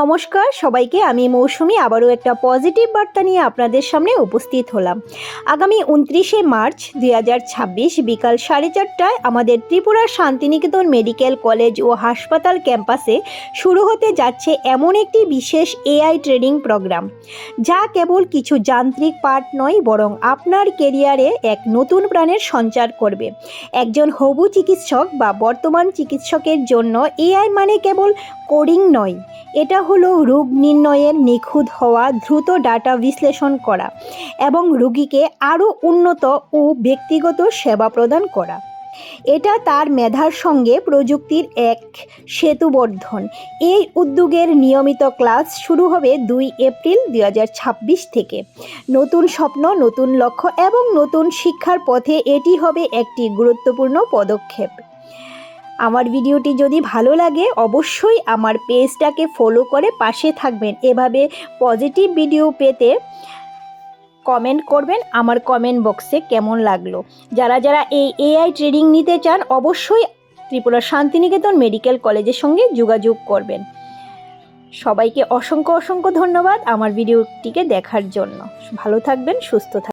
নমস্কার সবাইকে, আমি মৌসুমি আবারও একটা পজিটিভ বার্তা নিয়ে আপনাদের সামনে উপস্থিত হলাম। আগামী 29শে মার্চ 2026 বিকাল 4:30টায় আমাদের ত্রিপুরার শান্তিনিকেতন মেডিকেল কলেজ ও হাসপাতাল ক্যাম্পাসে শুরু হতে যাচ্ছে এমন একটি বিশেষ এআই ট্রেনিং প্রোগ্রাম, যা কেবল কিছু যান্ত্রিক পাঠ নয়, বরং আপনার কেরিয়ারে এক নতুন প্রাণের সঞ্চার করবে। একজন হবু চিকিৎসক বা বর্তমান চিকিৎসকের জন্য এআই মানে কেবল কোডিং নয়, এটা হলো রোগ নির্ণয়ের নিখুঁত হওয়া, দ্রুত ডাটা বিশ্লেষণ করা এবং রোগীকে আরও উন্নত ও ব্যক্তিগত সেবা প্রদান করা। এটা তার মেধার সঙ্গে প্রযুক্তির এক সেতুবন্ধন। এই উদ্যোগের নিয়মিত ক্লাস শুরু হবে 2 এপ্রিল 2026 থেকে। নতুন স্বপ্ন, নতুন লক্ষ্য এবং নতুন শিক্ষার পথে এটি হবে একটি গুরুত্বপূর্ণ পদক্ষেপ। আমার ভিডিওটি যদি ভালো লাগে অবশ্যই আমার পেজটাকে ফলো করে পাশে থাকবেন। এভাবে পজিটিভ ভিডিও পেতে কমেন্ট করবেন আমার কমেন্ট বক্সে কেমন লাগলো। যারা যারা এই এআই ট্রেনিং নিতে চান অবশ্যই ত্রিপুরা শান্তিনিকেতন মেডিকেল কলেজের সঙ্গে যোগাযোগ করবেন। সবাইকে অসংখ্য ধন্যবাদ আমার ভিডিওটিকে দেখার জন্য। ভালো থাকবেন, সুস্থ থাকবেন।